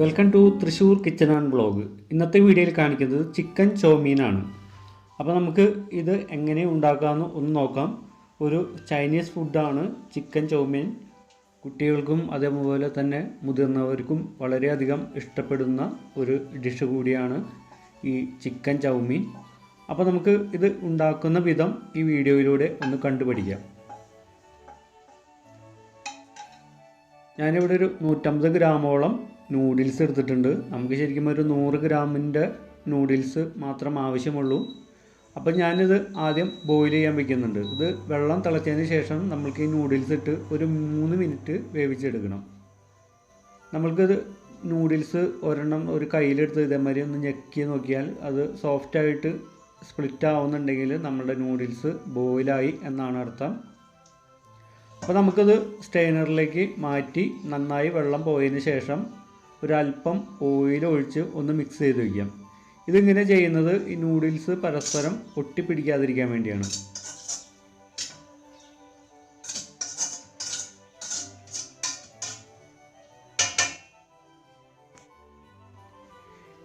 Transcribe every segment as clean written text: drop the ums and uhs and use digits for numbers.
Welcome to Thrissur kitchen and blog. ഇന്നത്തെ വീഡിയോയിൽ കാണിക്കുന്നത് ചിക്കൻ ചോമീനാണ്. അപ്പോൾ നമുക്ക് ഇത് എങ്ങനെ ഉണ്ടാക്കാമെന്ന് ഒന്ന് നോക്കാം. ഒരു ചൈനീസ് ഫുഡാണ് ചിക്കൻ ചോമീൻ. കുട്ടികൾക്കും അതേപോലെ തന്നെ മുതിർന്നവർക്കും വളരെയധികം ഇഷ്ടപ്പെടുന്ന ഒരു ഡിഷ് കൂടിയാണ് ഈ ചിക്കൻ ചൗമീൻ. അപ്പോൾ നമുക്ക് ഇത് ഉണ്ടാക്കുന്ന വിധം ഈ വീഡിയോയിലൂടെ ഒന്ന് കണ്ടുപഠിക്കാം. ഞാനിവിടെ ഒരു 150 ഗ്രാമോളം നൂഡിൽസ് എടുത്തിട്ടുണ്ട്. നമുക്ക് ശരിക്കും ഒരു 100 ഗ്രാമിൻ്റെ നൂഡിൽസ് മാത്രം ആവശ്യമുള്ളൂ. അപ്പോൾ ഞാനിത് ആദ്യം ബോയിൽ ചെയ്യാൻ വയ്ക്കുന്നുണ്ട്. ഇത് വെള്ളം തിളച്ചതിന് ശേഷം നമ്മൾക്ക് ഈ നൂഡിൽസ് ഇട്ട് ഒരു 3 മിനിറ്റ് വേവിച്ചെടുക്കണം. നമ്മൾക്കിത് നൂഡിൽസ് ഒരെണ്ണം ഒരു കയ്യിലെടുത്ത് ഇതേമാതിരി ഒന്ന് ഞെക്കി നോക്കിയാൽ അത് സോഫ്റ്റായിട്ട് സ്പ്ലിറ്റ് ആവുന്നുണ്ടെങ്കിൽ നമ്മുടെ നൂഡിൽസ് ബോയിലായി എന്നാണ് അർത്ഥം. അപ്പോൾ നമുക്കത് സ്റ്റെയിനറിലേക്ക് മാറ്റി നന്നായി വെള്ളം പോയതിന് ശേഷം ഒരല്പം ഓയിൽ ഒഴിച്ച് ഒന്ന് മിക്സ് ചെയ്ത് വയ്ക്കാം. ഇതിങ്ങനെ ചെയ്യുന്നത് ഈ നൂഡിൽസ് പരസ്പരം ഒട്ടിപ്പിടിക്കാതിരിക്കാൻ വേണ്ടിയാണ്.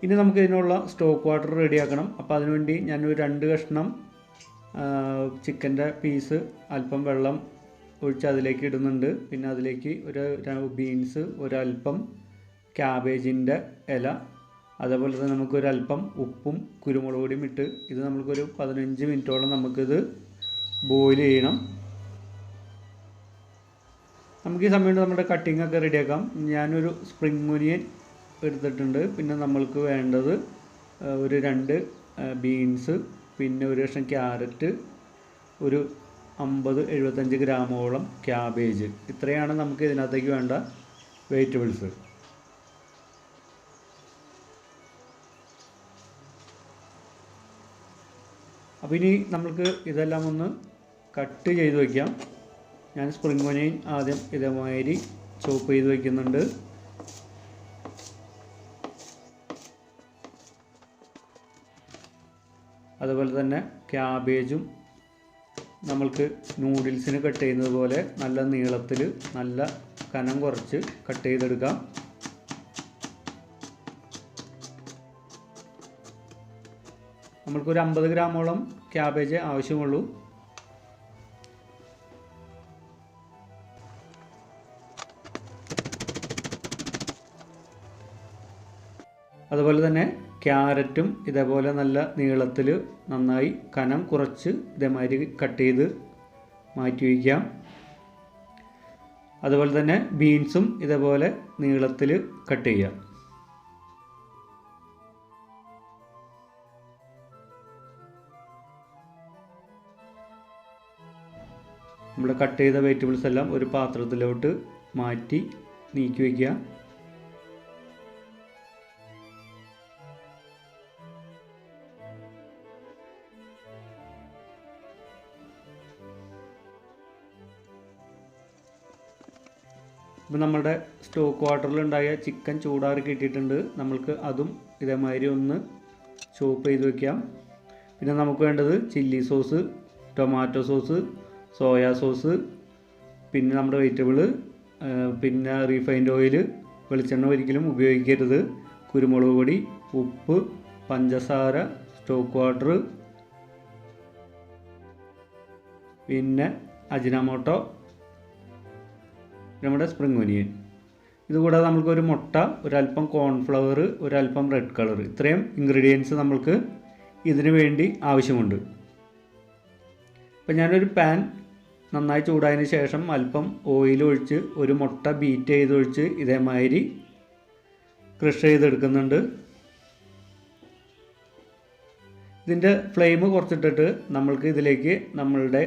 ഇനി നമുക്ക് ഇതിനുള്ള സ്റ്റോക്ക് വാട്ടർ റെഡിയാക്കണം. അപ്പോൾ അതിനുവേണ്ടി ഞാനൊരു 2 കഷ്ണം ചിക്കൻ്റെ പീസ് അല്പം വെള്ളം ഒഴിച്ച് അതിലേക്ക് ഇടുന്നുണ്ട്. പിന്നെ അതിലേക്ക് ഒരു ബീൻസ്, ഒരല്പം ക്യാബേജിൻ്റെ ഇല, അതേപോലെ തന്നെ നമുക്കൊരല്പം ഉപ്പും കുരുമുളക് പൊടിയും ഇട്ട് ഇത് നമുക്കൊരു 15 മിനിറ്റോളം നമുക്കിത് ബോയിൽ ചെയ്യണം. നമുക്ക് ഈ സമയത്ത് നമ്മുടെ കട്ടിങ്ങൊക്കെ റെഡിയാക്കാം. ഞാനൊരു സ്പ്രിംഗ് ഒനിയൻ എടുത്തിട്ടുണ്ട്. പിന്നെ നമ്മൾക്ക് വേണ്ടത് ഒരു 2 ബീൻസ്, പിന്നെ ഒരു കഷ്ണം ക്യാരറ്റ്, ഒരു 50-75 ഗ്രാമോളം ക്യാബേജ്. ഇത്രയാണ് നമുക്ക് ഇതിനകത്തേക്ക് വേണ്ട വെജിറ്റബിൾസ്. അപ്പോൾ ഇനി നമുക്ക് ഇതെല്ലാം ഒന്ന് കട്ട് ചെയ്ത് വയ്ക്കാം. ഞാൻ സ്പ്രിംഗ് ഒനിയൻ ആദ്യം ഇതേമാതിരി ചോപ്പ് ചെയ്ത് വയ്ക്കുന്നുണ്ട്. അതുപോലെ തന്നെ ക്യാബേജും നമ്മൾക്ക് നൂഡിൽസിന് കട്ട് ചെയ്യുന്നത് പോലെ നല്ല നീളത്തിൽ നല്ല കനം കുറച്ച് കട്ട് ചെയ്തെടുക്കാം. നമ്മൾക്കൊരു 50 ഗ്രാമോളം ക്യാബേജ് ആവശ്യമുള്ളൂ. അതുപോലെ തന്നെ ക്യാരറ്റും ഇതേപോലെ നല്ല നീളത്തിൽ നന്നായി കനം കുറച്ച് ഇതേമാതിരി കട്ട് ചെയ്ത് മാറ്റി വയ്ക്കാം. അതുപോലെ തന്നെ ബീൻസും ഇതേപോലെ നീളത്തിൽ കട്ട് ചെയ്യാം. നമ്മൾ കട്ട് ചെയ്ത വെജിറ്റബിൾസ് എല്ലാം ഒരു പാത്രത്തിലോട്ട് മാറ്റി നീക്കി വയ്ക്കുക. ഇപ്പോൾ നമ്മുടെ സ്റ്റോക്ക് വാട്ടറിലുണ്ടായ ചിക്കൻ ചൂടാറി കിട്ടിയിട്ടുണ്ട്. നമ്മൾക്ക് അതും ഇതേമാതിരി ഒന്ന് ചോപ്പ് ചെയ്ത് വയ്ക്കാം. പിന്നെ നമുക്ക് വേണ്ടത് chilli sauce, tomato sauce, soya sauce, പിന്നെ നമ്മുടെ വെജിറ്റബിൾ, പിന്നെ റീഫൈൻഡ് ഓയിൽ, വെളിച്ചെണ്ണ ഒരിക്കലും ഉപയോഗിക്കരുത്, കുരുമുളക് പൊടി, ഉപ്പ്, പഞ്ചസാര, സ്റ്റോക്ക് വാട്ടർ, പിന്നെ അജിനോമോട്ടോ, നമ്മുടെ സ്പ്രിംഗ് ഒനിയൻ. ഇതുകൂടാതെ നമ്മൾക്കൊരു മുട്ട, ഒരല്പം കോൺഫ്ലവർ, ഒരല്പം റെഡ് കളർ, ഇത്രയും ഇൻഗ്രീഡിയൻസ് നമ്മൾക്ക് ഇതിനു വേണ്ടി ആവശ്യമുണ്ട്. ഇപ്പം ഞാനൊരു പാൻ നന്നായി ചൂടായതിന് ശേഷം അല്പം ഓയിൽ ഒഴിച്ച് ഒരു മുട്ട ബീറ്റ് ചെയ്തൊഴിച്ച് ഇതേമാതിരി ക്രഷ് ചെയ്തെടുക്കുന്നുണ്ട്. ഇതിൻ്റെ ഫ്ലെയിം കുറച്ചിട്ടിട്ട് നമ്മൾക്ക് ഇതിലേക്ക് നമ്മളുടെ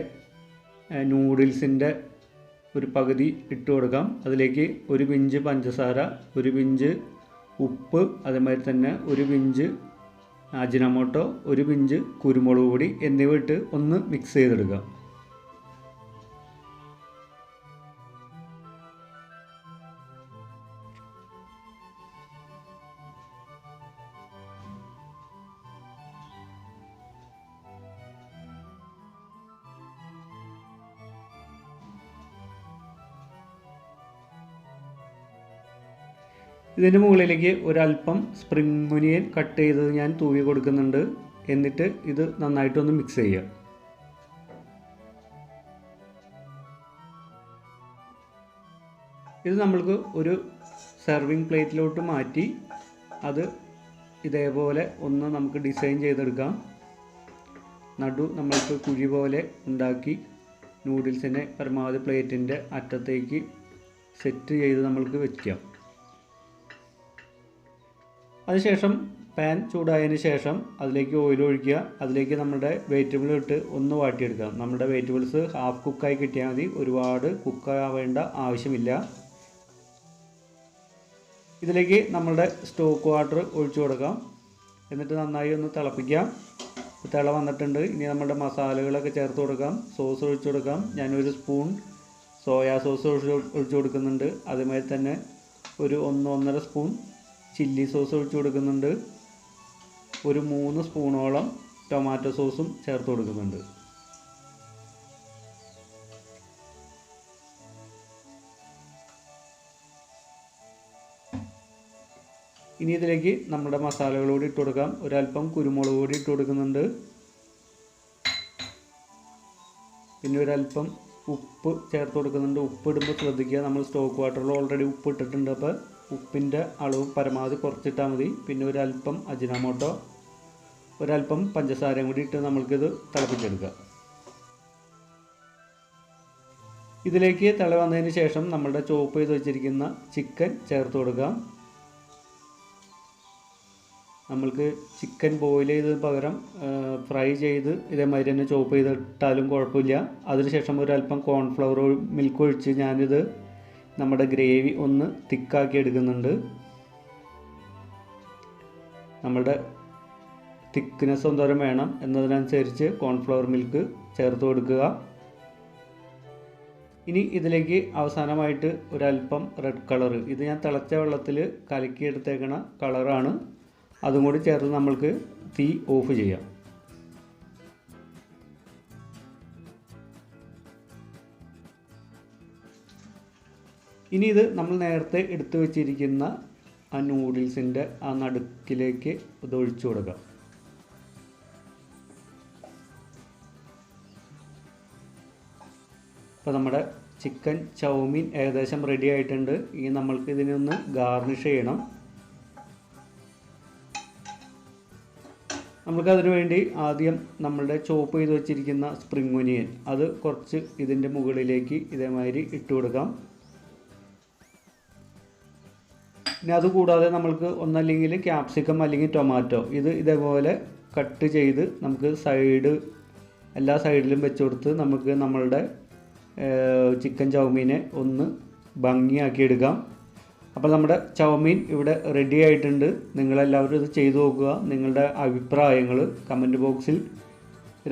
നൂഡിൽസിൻ്റെ ഒരു പകുതി ഇട്ട് കൊടുക്കാം. അതിലേക്ക് ഒരു പിഞ്ച് പഞ്ചസാര, ഒരു പിഞ്ച് ഉപ്പ്, അതേമാതിരി തന്നെ ഒരു പിഞ്ച് അജിനോമോട്ടോ, ഒരു പിഞ്ച് കുരുമുളക് പൊടി എന്നിവ ഇട്ട് ഒന്ന് മിക്സ് ചെയ്തെടുക്കാം. ഇതിൻ്റെ മുകളിലേക്ക് ഒരല്പം സ്പ്രിംഗ് ഒനിയൻ കട്ട് ചെയ്തത് ഞാൻ തൂവി കൊടുക്കുന്നുണ്ട്. എന്നിട്ട് ഇത് നന്നായിട്ടൊന്ന് മിക്സ് ചെയ്യുക. ഇത് നമ്മൾക്ക് ഒരു സെർവിങ് പ്ലേറ്റിലോട്ട് മാറ്റി അത് ഇതേപോലെ ഒന്ന് നമുക്ക് ഡിസൈൻ ചെയ്തെടുക്കാം. നടു നമ്മൾക്ക് കുഴി പോലെ ഉണ്ടാക്കി നൂഡിൽസിനെ പരമാവധി പ്ലേറ്റിൻ്റെ അറ്റത്തേക്ക് സെറ്റ് ചെയ്ത് നമ്മൾക്ക് വയ്ക്കാം. അതിനുശേഷം പാൻ ചൂടായതിന് ശേഷം അതിലേക്ക് ഓയിൽ ഒഴിക്കുക. അതിലേക്ക് നമ്മുടെ വെജിറ്റബിൾ ഇട്ട് ഒന്ന് വാട്ടിയെടുക്കാം. നമ്മുടെ വെജിറ്റബിൾസ് ഹാഫ് കുക്കായി കിട്ടിയാൽ മതി, ഒരുപാട് കുക്കാവേണ്ട ആവശ്യമില്ല. ഇതിലേക്ക് നമ്മുടെ സ്റ്റോക്ക് വാട്ടർ ഒഴിച്ചു കൊടുക്കാം. എന്നിട്ട് നന്നായി ഒന്ന് തിളപ്പിക്കാം. തിള വന്നിട്ടുണ്ട്. ഇനി നമ്മുടെ മസാലകളൊക്കെ ചേർത്ത് കൊടുക്കാം. സോസ് ഒഴിച്ചു കൊടുക്കാം. ഞാനൊരു സ്പൂൺ സോയാ സോസ് ഒഴിച്ചു കൊടുക്കുന്നുണ്ട്. അതുമാതിരി തന്നെ ഒരു 1-1.5 സ്പൂൺ ചില്ലി സോസ് ഒഴിച്ചു കൊടുക്കുന്നുണ്ട്. ഒരു 3 സ്പൂണോളം ടൊമാറ്റോ സോസും ചേർത്ത് കൊടുക്കുന്നുണ്ട്. ഇനി ഇതിലേക്ക് നമ്മുടെ മസാലകൾ കൂടി ഇട്ട് കൊടുക്കാം. ഒരല്പം കുരുമുളക് പൊടി ഇട്ട് കൊടുക്കുന്നുണ്ട്. പിന്നെ ഒരല്പം ഉപ്പ് ചേർത്ത് കൊടുക്കുന്നുണ്ട്. ഉപ്പ് ഇടുമ്പോൾ ശ്രദ്ധിക്കുക, നമ്മൾ സ്റ്റോക്ക് വാട്ടറിൽ ഓൾറെഡി ഉപ്പ് ഇട്ടിട്ടുണ്ട്. അപ്പോൾ ഉപ്പിൻ്റെ അളവ് പരമാവധി കുറച്ചിട്ടാൽ മതി. പിന്നെ ഒരല്പം അജിനാമോട്ടോ, ഒരല്പം പഞ്ചസാരയും കൂടി ഇട്ട് നമ്മൾക്കിത് തിളപ്പിച്ചെടുക്കാം. ഇതിലേക്ക് തിള വന്നതിന് ശേഷം നമ്മുടെ ചോപ്പ് ചെയ്ത് വെച്ചിരിക്കുന്ന ചിക്കൻ ചേർത്ത് കൊടുക്കാം. നമ്മൾക്ക് ചിക്കൻ ബോയിൽ ചെയ്തതിന് പകരം ഫ്രൈ ചെയ്ത് ഇതേമാതിരി തന്നെ ചോപ്പ് ചെയ്തിട്ടാലും കുഴപ്പമില്ല. അതിനുശേഷം ഒരല്പം കോൺഫ്ലവർ മിൽക്ക് ഒഴിച്ച് ഞാനിത് നമ്മുടെ ഗ്രേവി ഒന്ന് തിക്കാക്കി എടുക്കുന്നുണ്ട്. നമ്മുടെ തിക്നെസ് എന്തോരം വേണം എന്നതിനനുസരിച്ച് കോൺഫ്ലവർ മിൽക്ക് ചേർത്ത് കൊടുക്കുക. ഇനി ഇതിലേക്ക് അവസാനമായിട്ട് ഒരല്പം റെഡ് കളർ, ഇത് ഞാൻ തിളച്ച വെള്ളത്തിൽ കലക്കിയെടുത്തേക്കണ കളറാണ്, അതും കൂടി ചേർത്ത് നമ്മൾക്ക് തീ ഓഫ് ചെയ്യാം. ഇനി ഇത് നമ്മൾ നേരത്തെ എടുത്തു വച്ചിരിക്കുന്ന ആ നൂഡിൽസിൻ്റെ ആ നടുക്കിലേക്ക് ഇത് ഒഴിച്ചു കൊടുക്കാം. അപ്പോൾ നമ്മുടെ ചിക്കൻ ചൗമീൻ ഏകദേശം റെഡി ആയിട്ടുണ്ട്. ഇനി നമ്മൾക്ക് ഇതിനൊന്ന് ഗാർണിഷ് ചെയ്യണം. നമുക്കതിനു വേണ്ടി ആദ്യം നമ്മളുടെ ചോപ്പ് ചെയ്ത് വെച്ചിരിക്കുന്ന സ്പ്രിംഗ് ഒനിയൻ അത് കുറച്ച് ഇതിൻ്റെ മുകളിലേക്ക് ഇതേമാതിരി ഇട്ട് കൊടുക്കാം. പിന്നെ അതുകൂടാതെ നമ്മൾക്ക് ഒന്നല്ലെങ്കിൽ ക്യാപ്സിക്കം അല്ലെങ്കിൽ ടൊമാറ്റോ ഇത് ഇതേപോലെ കട്ട് ചെയ്ത് നമുക്ക് എല്ലാ സൈഡിലും വെച്ച് കൊടുത്ത് നമുക്ക് നമ്മളുടെ ചിക്കൻ ചൗമീനെ ഒന്ന് ഭംഗിയാക്കി എടുക്കാം. അപ്പോൾ നമ്മുടെ ചൗമീൻ ഇവിടെ റെഡി ആയിട്ടുണ്ട്. നിങ്ങളെല്ലാവരും ഇത് ചെയ്തു നോക്കുക. നിങ്ങളുടെ അഭിപ്രായങ്ങൾ കമൻറ്റ് ബോക്സിൽ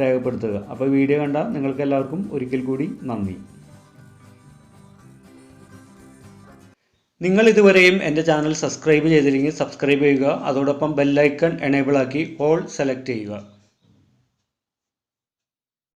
രേഖപ്പെടുത്തുക. അപ്പോൾ വീഡിയോ കണ്ട നിങ്ങൾക്ക് എല്ലാവർക്കും ഒരിക്കൽ കൂടി നന്ദി. നിങ്ങൾ ഇതുവരെയും എൻ്റെ ചാനൽ സബ്സ്ക്രൈബ് ചെയ്തില്ലെങ്കിൽ സബ്സ്ക്രൈബ് ചെയ്യുക. അതോടൊപ്പം ബെല്ലൈക്കൺ എനേബിൾ ആക്കി ഓൾ സെലക്ട് ചെയ്യുക.